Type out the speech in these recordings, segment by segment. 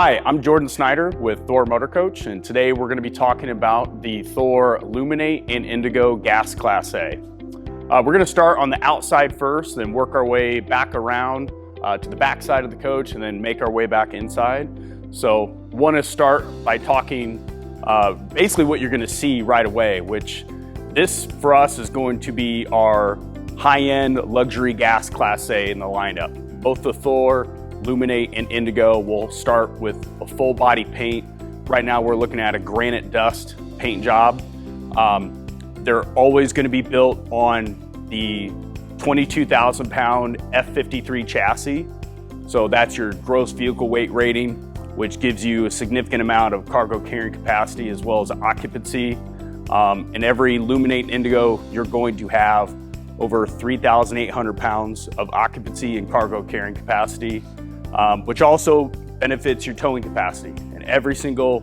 Hi, I'm Jordan Snyder with Thor Motor Coach, and today we're going to be talking about the Thor Luminate and Indigo Gas Class A. We're going to start on the outside first, then work our way back around to the back side of the coach, and then make our way back inside. So want to start by talking basically what you're going to see right away, which this for us is going to be our high-end luxury gas Class A in the lineup. Both the Thor Luminate and Indigo will start with a full body paint. Right now we're looking at a granite dust paint job. They're always going to be built on the 22,000 pound F53 chassis. So that's your gross vehicle weight rating, which gives you a significant amount of cargo carrying capacity as well as occupancy. In every Luminate and Indigo, you're going to have over 3,800 pounds of occupancy and cargo carrying capacity, which also benefits your towing capacity. And every single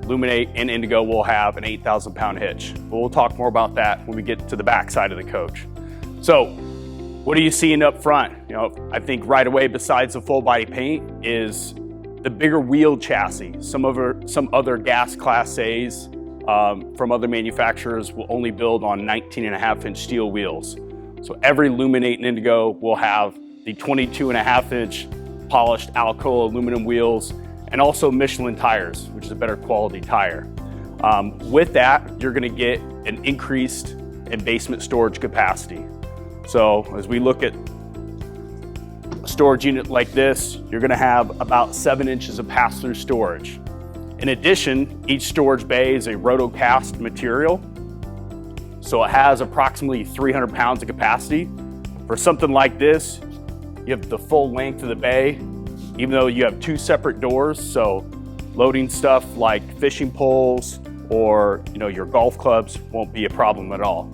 Luminate and Indigo will have an 8,000 pound hitch. But we'll talk more about that when we get to the back side of the coach. So what are you seeing up front? You know, I think right away, besides the full body paint, is the bigger wheel chassis. Some other gas Class A's from other manufacturers will only build on 19.5-inch steel wheels. So every Luminate and Indigo will have the 22.5-inch polished Alcoa aluminum wheels and also Michelin tires, which is a better quality tire. With that, you're gonna get an increased in basement storage capacity. So as we look at a storage unit like this, you're gonna have about 7 inches of pass-through storage. In addition, each storage bay is a rotocast material, so it has approximately 300 pounds of capacity. For something like this, you have the full length of the bay, even though you have two separate doors, so loading stuff like fishing poles or your golf clubs won't be a problem at all.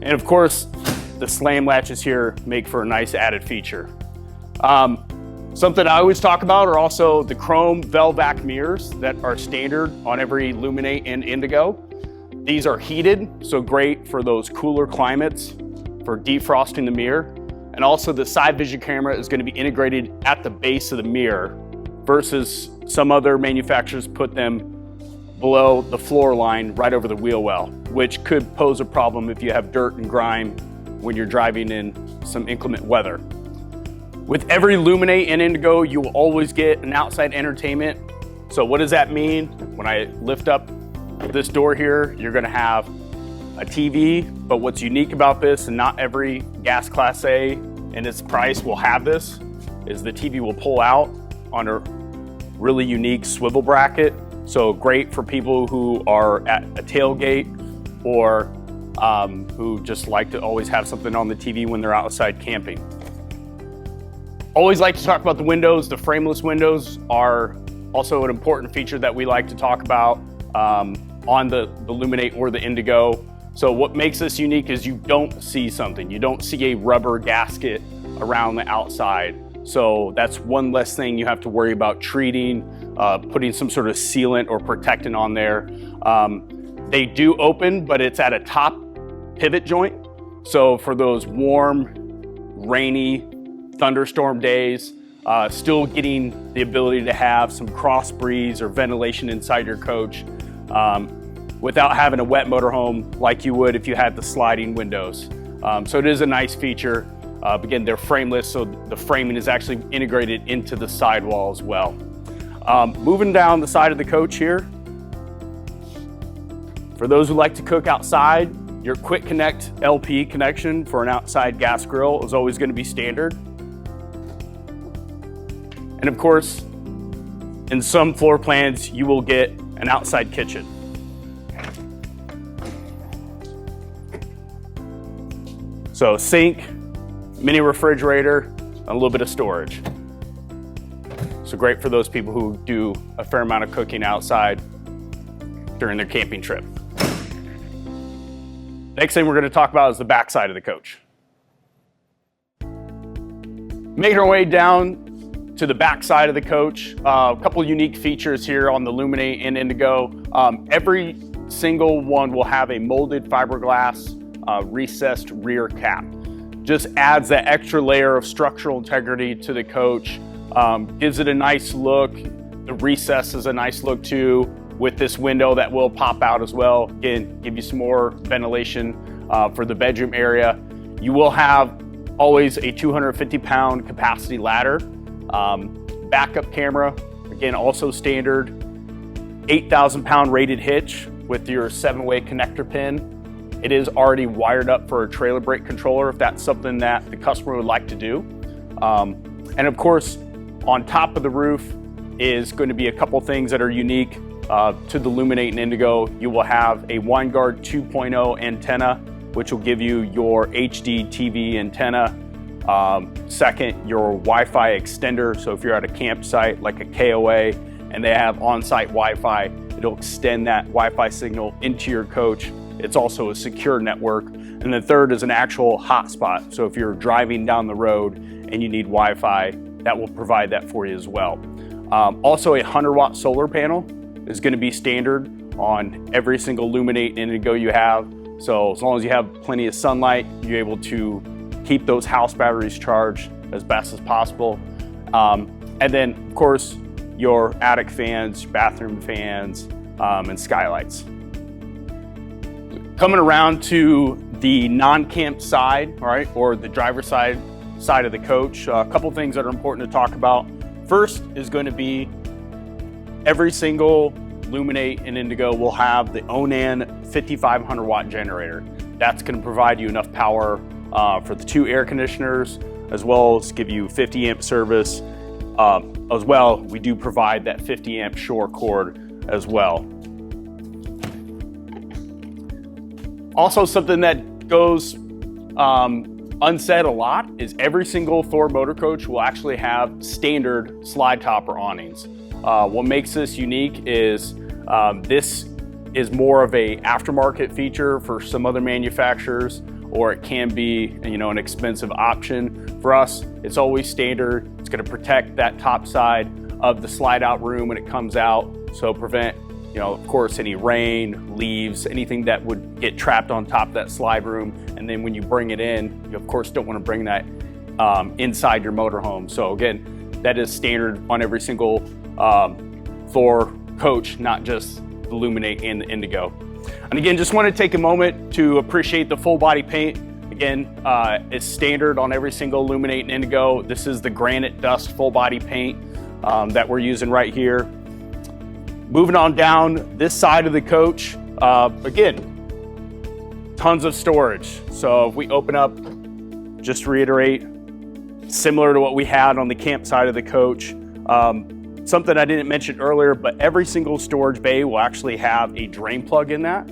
And of course, the slam latches here make for a nice added feature. Something I always talk about are also the chrome Velvac mirrors that are standard on every Luminate and Indigo. These are heated, so great for those cooler climates, for defrosting the mirror. And also the side vision camera is going to be integrated at the base of the mirror versus some other manufacturers put them below the floor line right over the wheel well, which could pose a problem if you have dirt and grime when you're driving in some inclement weather. With every Luminate and Indigo, you will always get an outside entertainment. So what does that mean? When I lift up this door here, you're gonna have a TV, but what's unique about this, and not every gas Class A and its price will have this, is the TV will pull out on a really unique swivel bracket. So great for people who are at a tailgate or who just like to always have something on the TV when they're outside camping. Always like to talk about the windows. The frameless windows are also an important feature that we like to talk about on the Luminate or the Indigo. So what makes this unique is you don't see something. You don't see a rubber gasket around the outside. So that's one less thing you have to worry about treating, putting some sort of sealant or protectant on there. They do open, but it's at a top pivot joint. So for those warm, rainy, thunderstorm days, still getting the ability to have some cross breeze or ventilation inside your coach without having a wet motorhome like you would if you had the sliding windows. So it is a nice feature. Again, they're frameless, so the framing is actually integrated into the sidewall as well. Moving down the side of the coach here, for those who like to cook outside, your Quick Connect LP connection for an outside gas grill is always going to be standard. And of course, in some floor plans, you will get an outside kitchen. So sink, mini refrigerator, and a little bit of storage. So great for those people who do a fair amount of cooking outside during their camping trip. Next thing we're going to talk about is the back side of the coach. Making our way down to the back side of the coach, a couple unique features here on the Luminate and Indigo. Every single one will have a molded fiberglass recessed rear cap. Just adds that extra layer of structural integrity to the coach Gives it a nice look. The recess is a nice look too, with this window that will pop out as well. Again, give you some more ventilation for the bedroom area. You will have always a 250-pound capacity ladder. Backup camera, again, also standard. 8,000-pound rated hitch with your 7-way connector pin. It is already wired up for a trailer brake controller if that's something that the customer would like to do. And of course, on top of the roof is going to be a couple things that are unique to the Luminate and Indigo. You will have a Winegard 2.0 antenna, which will give you your HD TV antenna. Second, your Wi-Fi extender. So if you're at a campsite like a KOA and they have on-site Wi-Fi, it'll extend that Wi-Fi signal into your coach. It's also a secure network. And the third is an actual hotspot. So if you're driving down the road and you need Wi-Fi, that will provide that for you as well. Also, a 100-watt solar panel is going to be standard on every single Luminate and Indigo you have. So as long as you have plenty of sunlight, you're able to keep those house batteries charged as best as possible. And then, of course, your attic fans, bathroom fans, and skylights. Coming around to the non-camp side, all right, or the driver's side of the coach, a couple things that are important to talk about. First is going to be every single Luminate and Indigo will have the awning 5,500 watt generator. That's going to provide you enough power for the 2 air conditioners, as well as give you 50 amp service. As well, we do provide that 50 amp shore cord as well. Also, something that goes unsaid a lot is every single Thor motor coach will actually have standard slide topper awnings. What makes this unique is this is more of a aftermarket feature for some other manufacturers, or it can be, an expensive option. For us, it's always standard. It's going to protect that top side of the slide out room when it comes out, so prevent, of course, any rain, leaves, anything that would get trapped on top of that slide room. And then when you bring it in, you of course don't want to bring that inside your motorhome. So again, that is standard on every single Thor coach, not just the Luminate and the Indigo. And again, just want to take a moment to appreciate the full body paint. Again, it's standard on every single Luminate and Indigo. This is the granite dust full body paint that we're using right here. Moving on down this side of the coach, again, tons of storage. So if we open up, just to reiterate, similar to what we had on the camp side of the coach. Something I didn't mention earlier, but every single storage bay will actually have a drain plug in that.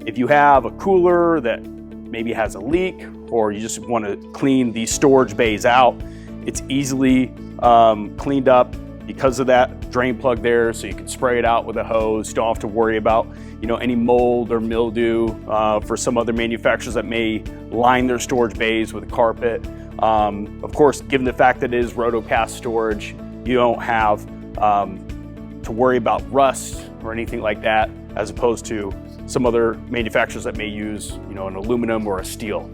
If you have a cooler that maybe has a leak, or you just want to clean these storage bays out, it's easily cleaned up because of that drain plug there, so you can spray it out with a hose. You don't have to worry about any mold or mildew for some other manufacturers that may line their storage bays with a carpet. Of course, given the fact that it is rotocast storage, you don't have to worry about rust or anything like that, as opposed to some other manufacturers that may use an aluminum or a steel.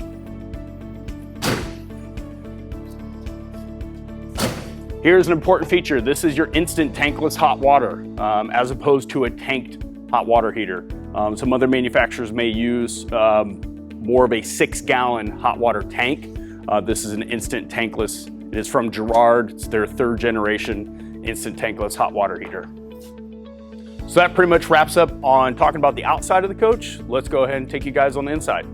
Here's an important feature. This is your instant tankless hot water, as opposed to a tanked hot water heater. Some other manufacturers may use more of a 6-gallon hot water tank. This is an instant tankless. It is from Gerard. It's their 3rd generation instant tankless hot water heater. So that pretty much wraps up on talking about the outside of the coach. Let's go ahead and take you guys on the inside.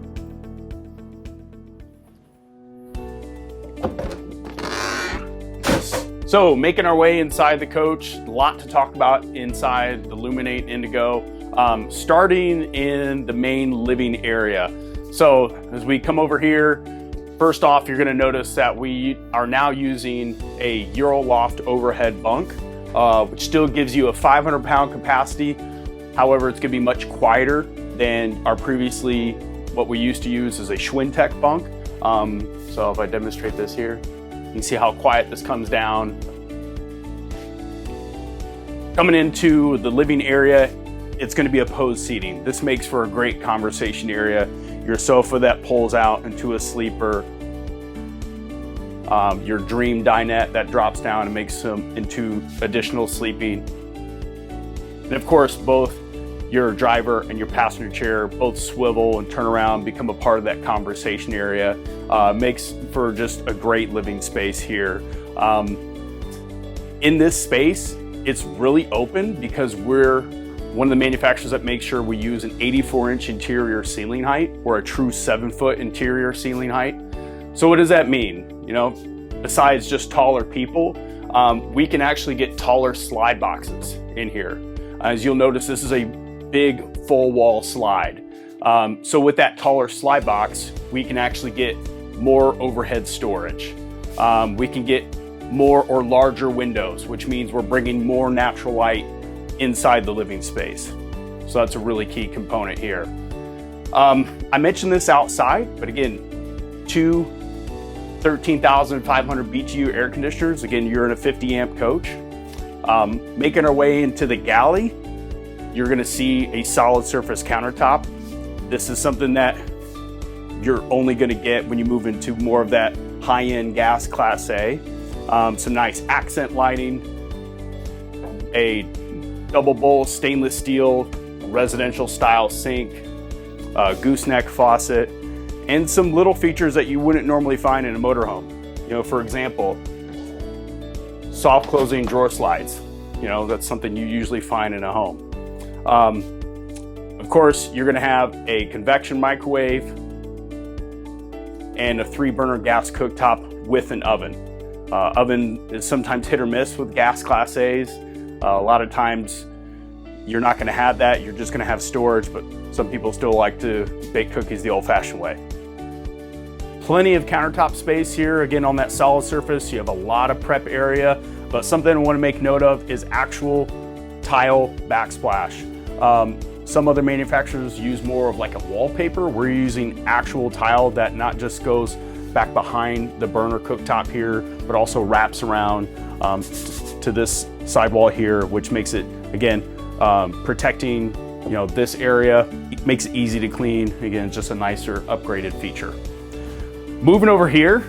So making our way inside the coach, a lot to talk about inside the Luminate Indigo, starting in the main living area. So as we come over here, first off, you're gonna notice that we are now using a Euroloft overhead bunk, which still gives you a 500-pound capacity. However, it's gonna be much quieter than our previously, what we used to use as a Schwintech bunk. So if I demonstrate this here, you can see how quiet this comes down. Coming into the living area, it's going to be opposed seating. This makes for a great conversation area. Your sofa that pulls out into a sleeper. your Dream Dinette that drops down and makes them into additional sleeping. And of course, both your driver and your passenger chair both swivel and turn around, become a part of that conversation area. Makes for just a great living space here. In this space, it's really open because we're one of the manufacturers that makes sure we use an 84-inch interior ceiling height or a true 7-foot interior ceiling height. So what does that mean? You know, besides just taller people, we can actually get taller slide boxes in here. As you'll notice, this is a big full wall slide. So with that taller slide box, we can actually get more overhead storage. We can get more or larger windows, which means we're bringing more natural light inside the living space. So that's a really key component here. I mentioned this outside, but again, two 13,500 BTU air conditioners. Again, you're in a 50 amp coach. Making our way into the galley, you're gonna see a solid surface countertop. This is something that you're only gonna get when you move into more of that high-end gas class A. Some nice accent lighting, a double bowl stainless steel residential style sink, gooseneck faucet, and some little features that you wouldn't normally find in a motorhome. You know, for example, soft closing drawer slides. You know, that's something you usually find in a home. Of course, you're gonna have a convection microwave and a 3-burner gas cooktop with an oven. Oven is sometimes hit or miss with gas class A's. A lot of times you're not gonna have that, you're just gonna have storage, but some people still like to bake cookies the old-fashioned way. Plenty of countertop space here. Again, on that solid surface, you have a lot of prep area, but something I wanna make note of is actual tile backsplash. Some other manufacturers use more of like a wallpaper. We're using actual tile that not just goes back behind the burner cooktop here, but also wraps around to this sidewall here, which makes it, again, protecting, you know, this area. It makes it easy to clean. Again, just a nicer upgraded feature. Moving over here,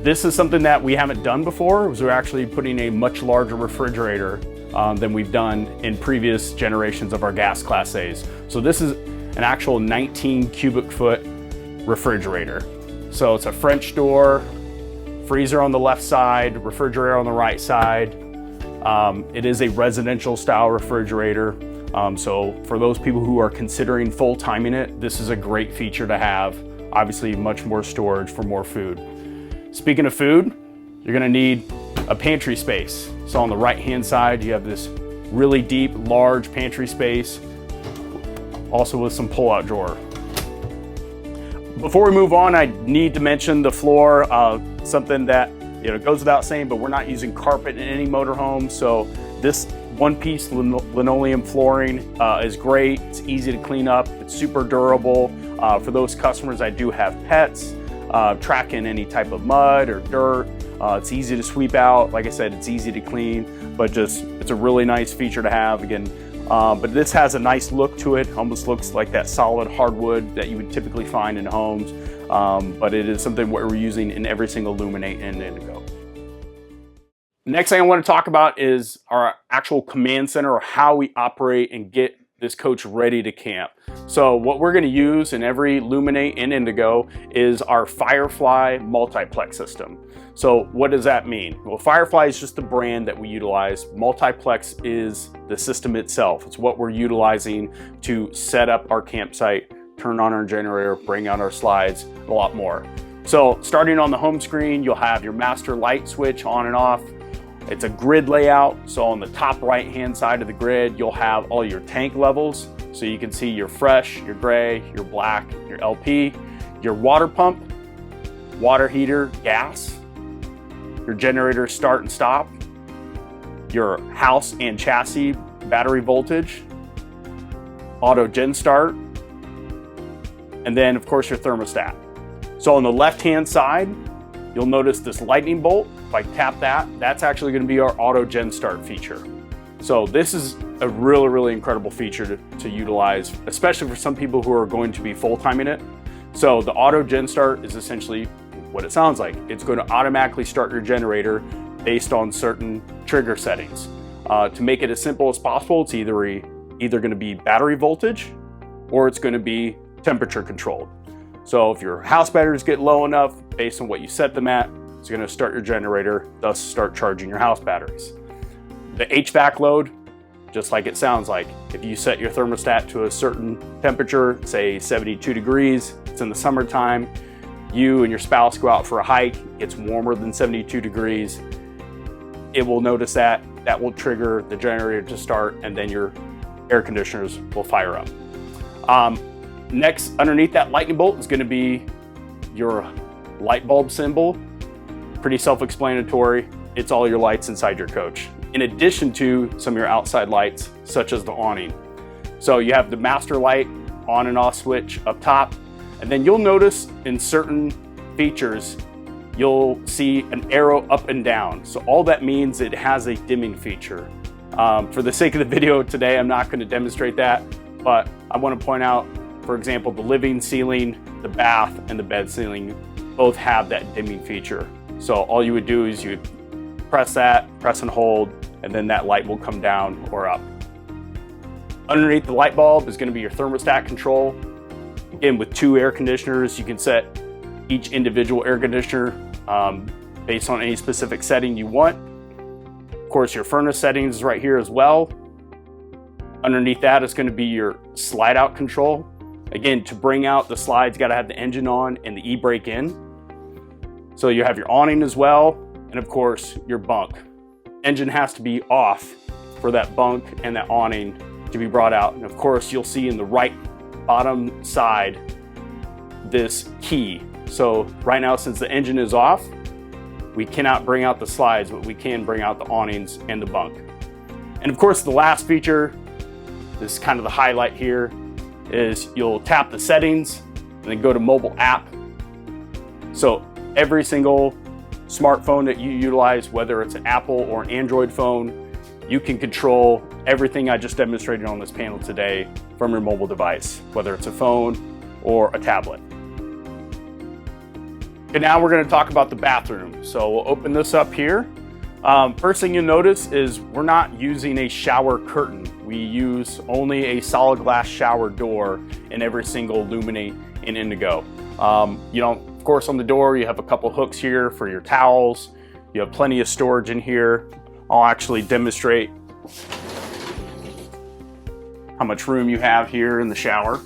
this is something that we haven't done before. We're actually putting a much larger refrigerator than we've done in previous generations of our gas class A's. So this is an actual 19 cubic foot refrigerator. So it's a French door, freezer on the left side, refrigerator on the right side. It is a residential style refrigerator. So for those people who are considering full timing it, this is a great feature to have. Obviously much more storage for more food. Speaking of food, you're gonna need a pantry space. So on the right-hand side, you have this really deep, large pantry space, also with some pull-out drawer. Before we move on, I need to mention the floor, something that, you know, goes without saying, but we're not using carpet in any motorhome. So this one-piece linoleum flooring is great. It's easy to clean up. It's super durable. For those customers that do have pets, tracking any type of mud or dirt, it's easy to sweep out. Like I said, it's easy to clean, but just, it's a really nice feature to have. Again, but this has a nice look to it. Almost looks like that solid hardwood that you would typically find in homes. But it is something we're using in every single Luminate and Indigo. Next thing I want to talk about is our actual command center, or how we operate and get this coach ready to camp. So what we're going to use in every Luminate and Indigo is our Firefly multiplex system. So what does that mean? Well, Firefly is just the brand that we utilize. Multiplex is the system itself. It's what we're utilizing to set up our campsite, turn on our generator, bring out our slides, a lot more. So starting on the home screen, you'll have your master light switch on and off. It's a grid layout. So on the top right-hand side of the grid, you'll have all your tank levels. So you can see your fresh, your gray, your black, your LP, your water pump, water heater, gas, your generator start and stop, your house and chassis battery voltage, auto gen start, and then of course your thermostat. So on the left-hand side, you'll notice this lightning bolt. If I tap that, that's actually going to be our auto gen start feature. So this is a really, really incredible feature to utilize, especially for some people who are going to be full-timing it. So the auto gen start is essentially what it sounds like. It's going to automatically start your generator based on certain trigger settings. To make it as simple as possible, it's either going to be battery voltage or it's going to be temperature controlled. So if your house batteries get low enough, based on what you set them at, it's going to start your generator, thus start charging your house batteries. The HVAC load, just like it sounds like, if you set your thermostat to a certain temperature, say 72 degrees, it's in the summertime, you and your spouse go out for a hike, it's warmer than 72 degrees, it will notice that will trigger the generator to start, and then your air conditioners will fire up. Next, underneath that lightning bolt is going to be your light bulb symbol. Pretty self-explanatory. It's all your lights inside your coach, in addition to some of your outside lights, such as the awning. So you have the master light on and off switch up top, and then you'll notice in certain features, you'll see an arrow up and down. So all that means it has a dimming feature. For the sake of the video today, I'm not going to demonstrate that, but I want to point out, for example, the living ceiling, the bath, and the bed ceiling both have that dimming feature. So all you would do is you would press and hold, and then that light will come down or up. Underneath the light bulb is going to be your thermostat control. Again, with 2 air conditioners, you can set each individual air conditioner based on any specific setting you want. Of course, your furnace settings is right here as well. Underneath that is going to be your slide out control. Again, to bring out the slides, you got to have the engine on and the e-brake in. So you have your awning as well, and of course your bunk. Engine has to be off for that bunk and that awning to be brought out. And of course, you'll see in the right bottom side this key. So right now, since the engine is off, we cannot bring out the slides, but we can bring out the awnings and the bunk. And of course, the last feature, this is kind of the highlight here, is you'll tap the settings and then go to mobile app. So every single smartphone that you utilize, whether it's an Apple or an Android phone, you can control everything I just demonstrated on this panel today from your mobile device, whether it's a phone or a tablet. And now we're going to talk about the bathroom. So we'll open this up here. First thing you'll notice is we're not using a shower curtain. We use only a solid glass shower door in every single Luminate and Indigo. Of course, on the door, you have a couple hooks here for your towels. You have plenty of storage in here. I'll actually demonstrate how much room you have here in the shower.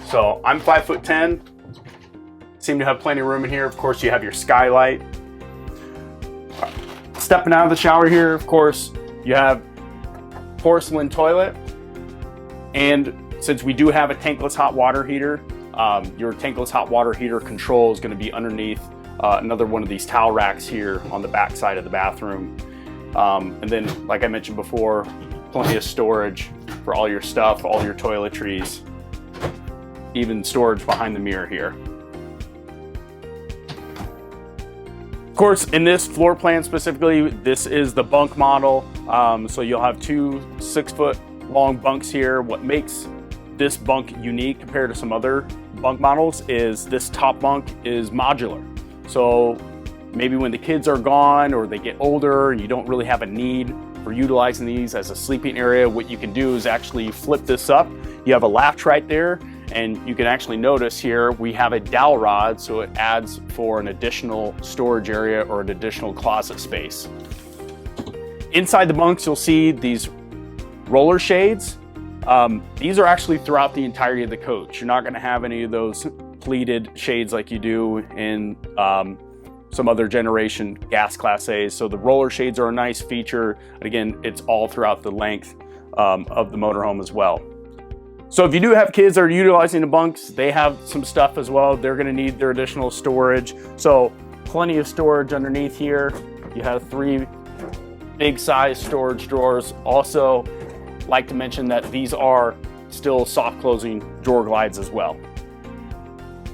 So I'm 5'10", seem to have plenty of room in here. Of course, you have your skylight. Stepping out of the shower here, of course, you have porcelain toilet. And since we do have a tankless hot water heater, your tankless hot water heater control is going to be underneath another one of these towel racks here on the back side of the bathroom. And then, like I mentioned before, plenty of storage for all your stuff, all your toiletries, even storage behind the mirror here. Of course, in this floor plan specifically, this is the bunk model. So you'll have 2 6-foot long bunks here. What makes this bunk unique compared to some other bunk models is this top bunk is modular. So maybe when the kids are gone or they get older and you don't really have a need for utilizing these as a sleeping area, what you can do is actually flip this up. You have a latch right there, and you can actually notice here we have a dowel rod, so it adds for an additional storage area or an additional closet space. Inside the bunks, you'll see these roller shades. These are actually throughout the entirety of the coach. You're not going to have any of those pleated shades like you do in some other generation gas class A's. So the roller shades are a nice feature. And again, it's all throughout the length of the motorhome as well. So if you do have kids that are utilizing the bunks, they have some stuff as well. They're going to need their additional storage. So plenty of storage underneath here. You have 3 big size storage drawers. Also, like to mention that these are still soft closing drawer glides as well.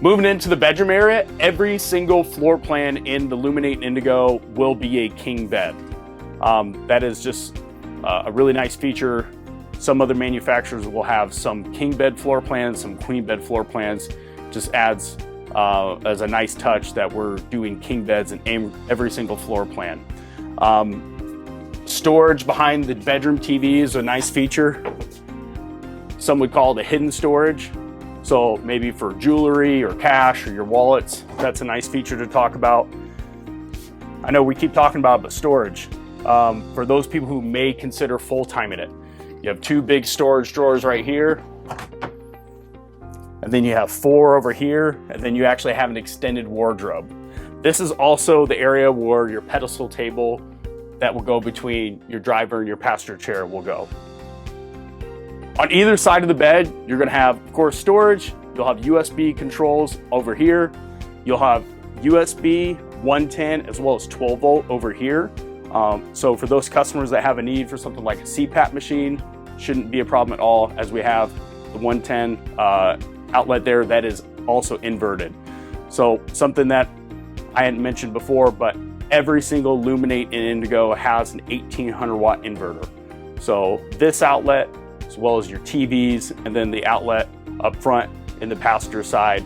Moving into the bedroom area, every single floor plan in the Luminate and Indigo will be a king bed. That is just a really nice feature. Some other manufacturers will have some king bed floor plans, some queen bed floor plans. Just adds as a nice touch that we're doing king beds in every single floor plan. Storage behind the bedroom TV is a nice feature. Some would call it a hidden storage. So maybe for jewelry or cash or your wallets, that's a nice feature to talk about. I know we keep talking about it, but storage. For those people who may consider full-timing it, you have 2 big storage drawers right here, and then you have 4 over here, and then you actually have an extended wardrobe. This is also the area where your pedestal table that will go between your driver and your passenger chair will go. On either side of the bed, you're gonna have, of course, storage. You'll have USB controls over here. You'll have USB 110 as well as 12 volt over here. So for those customers that have a need for something like a CPAP machine, shouldn't be a problem at all, as we have the 110 outlet there that is also inverted. So something that I hadn't mentioned before, but every single Luminate and Indigo has an 1800 watt inverter. So this outlet, as well as your TVs, and then the outlet up front in the passenger side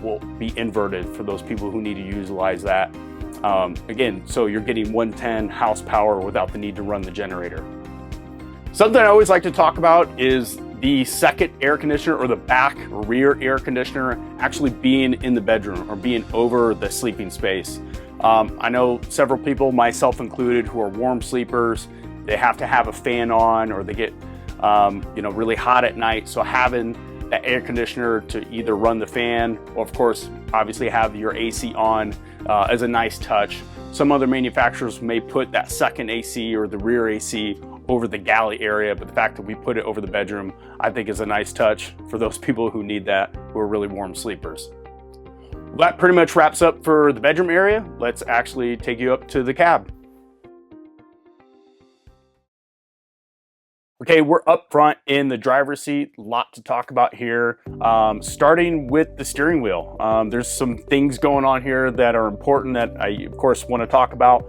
will be inverted for those people who need to utilize that. Again, so you're getting 110 house power without the need to run the generator. Something I always like to talk about is the second air conditioner, or the back rear air conditioner, actually being in the bedroom or being over the sleeping space. I know several people, myself included, who are warm sleepers. They have to have a fan on, or they get really hot at night. So having that air conditioner to either run the fan, or of course, obviously have your AC on is a nice touch. Some other manufacturers may put that second AC or the rear AC over the galley area, but the fact that we put it over the bedroom, I think is a nice touch for those people who need that, who are really warm sleepers. Well, that pretty much wraps up for the bedroom area. Let's actually take you up to the cab. Okay, we're up front in the driver's seat. A lot to talk about here. Starting with the steering wheel. There's some things going on here that are important that I, of course, want to talk about.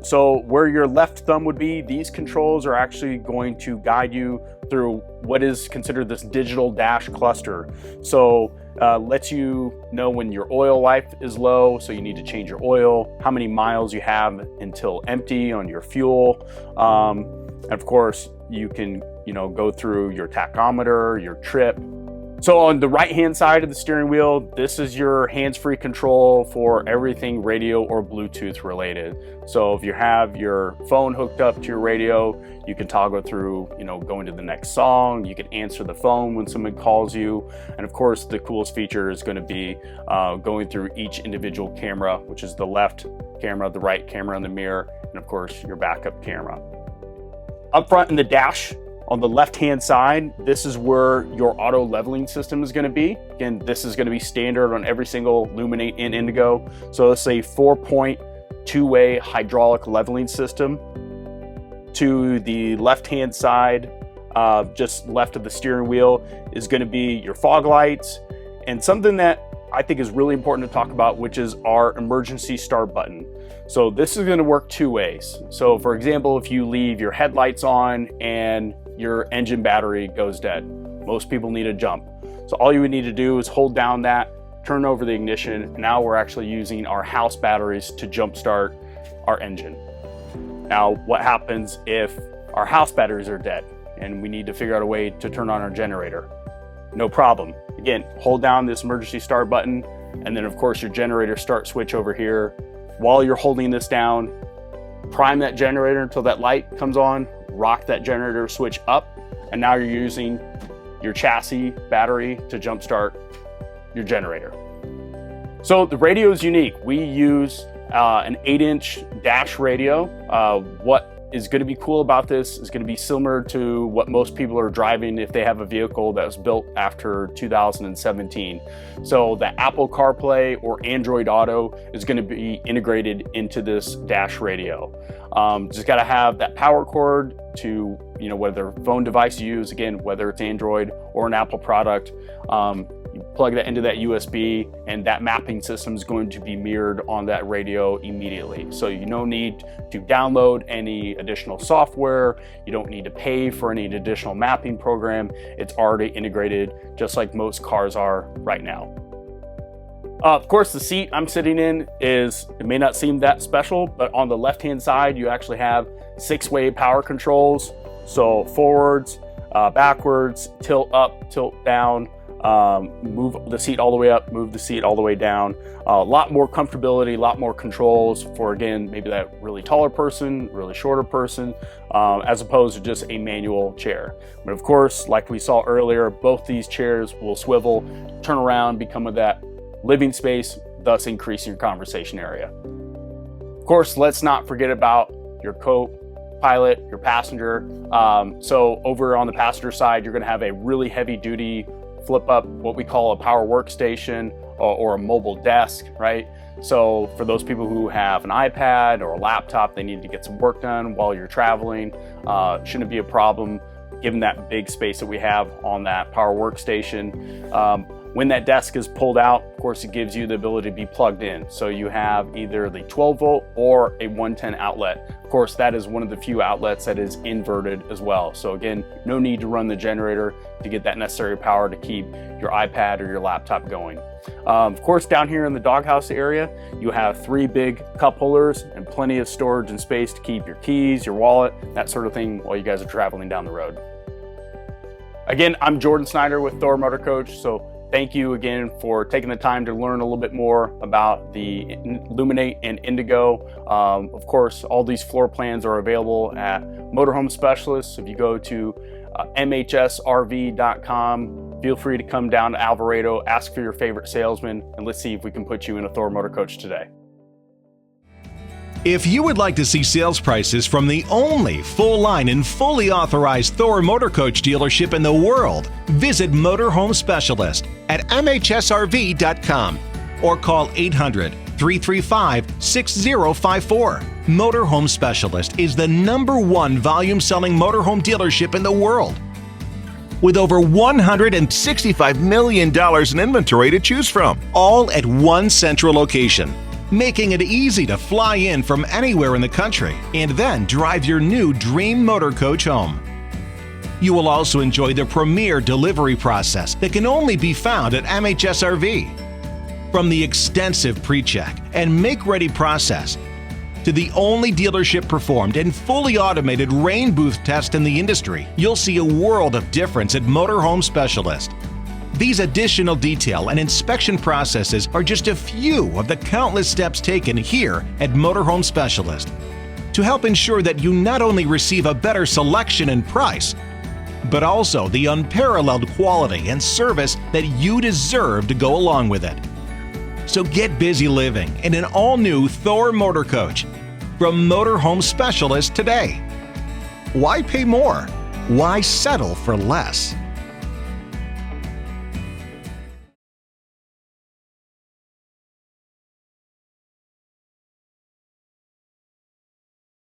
So where your left thumb would be, these controls are actually going to guide you through what is considered this digital dash cluster. So lets you know when your oil life is low, so you need to change your oil, how many miles you have until empty on your fuel. And of course, you can, go through your tachometer, your trip. So on the right-hand side of the steering wheel, this is your hands-free control for everything radio or Bluetooth related. So if you have your phone hooked up to your radio, you can toggle through, going to the next song. You can answer the phone when someone calls you. And of course, the coolest feature is going to be going through each individual camera, which is the left camera, the right camera in the mirror, and of course, your backup camera. Up front in the dash, on the left-hand side, this is where your auto leveling system is going to be. Again, this is going to be standard on every single Luminate and Indigo. So it's a 4-point two-way hydraulic leveling system. To the left-hand side, just left of the steering wheel, is going to be your fog lights, and something that I think is really important to talk about, which is our emergency start button. So this is going to work 2 ways. So for example, if you leave your headlights on and your engine battery goes dead, most people need a jump. So all you would need to do is hold down that, turn over the ignition. Now we're actually using our house batteries to jumpstart our engine. Now, what happens if our house batteries are dead and we need to figure out a way to turn on our generator? No problem. Again, hold down this emergency start button, and then of course your generator start switch over here. While you're holding this down, prime that generator until that light comes on, rock that generator switch up, and now you're using your chassis battery to jumpstart your generator. So the radio is unique. We use an 8-inch dash radio. What is going to be cool about this is going to be similar to what most people are driving if they have a vehicle that was built after 2017. So the Apple CarPlay or Android Auto is going to be integrated into this dash radio. Just got to have that power cord to, whether phone device you use, again, whether it's Android or an Apple product. You plug that into that USB, and that mapping system is going to be mirrored on that radio immediately. So you don't need to download any additional software. You don't need to pay for any additional mapping program. It's already integrated, just like most cars are right now. Of course, the seat I'm sitting in it may not seem that special, but on the left-hand side, you actually have 6-way power controls. So forwards, backwards, tilt up, tilt down, move the seat all the way up, move the seat all the way down. A lot more comfortability, a lot more controls for, again, maybe that really taller person, really shorter person, as opposed to just a manual chair. But of course, like we saw earlier, both these chairs will swivel, turn around, become that living space, thus increasing your conversation area. Of course, let's not forget about your co-pilot, your passenger. So over on the passenger side, you're gonna have a really heavy duty flip up, what we call a power workstation or a mobile desk, right? So for those people who have an iPad or a laptop, they need to get some work done while you're traveling, shouldn't be a problem given that big space that we have on that power workstation. When that desk is pulled out, of course, it gives you the ability to be plugged in. So you have either the 12 volt or a 110 outlet. Of course, that is one of the few outlets that is inverted as well. So again, no need to run the generator to get that necessary power to keep your iPad or your laptop going. Of course, down here in the doghouse area, you have 3 big cup holders and plenty of storage and space to keep your keys, your wallet, that sort of thing while you guys are traveling down the road. Again, I'm Jordan Snyder with Thor Motor Coach. So thank you again for taking the time to learn a little bit more about the Luminate and Indigo. Of course, all these floor plans are available at Motorhome Specialists. If you go to mhsrv.com, feel free to come down to Alvarado, ask for your favorite salesman, and let's see if we can put you in a Thor Motor Coach today. If you would like to see sales prices from the only full-line and fully authorized Thor Motor Coach dealership in the world, visit Motorhome Specialist at mhsrv.com or call 800-335-6054. Motorhome Specialist is the #1 volume-selling motorhome dealership in the world, with over $165 million in inventory to choose from, all at one central location, making it easy to fly in from anywhere in the country and then drive your new dream motor coach home. You will also enjoy the premier delivery process that can only be found at MHSRV. From the extensive pre-check and make-ready process to the only dealership performed and fully automated rain booth test in the industry, you'll see a world of difference at Motorhome Specialist. These additional detail and inspection processes are just a few of the countless steps taken here at Motorhome Specialist to help ensure that you not only receive a better selection and price, but also the unparalleled quality and service that you deserve to go along with it. So get busy living in an all-new Thor Motor Coach from Motorhome Specialist today. Why pay more? Why settle for less?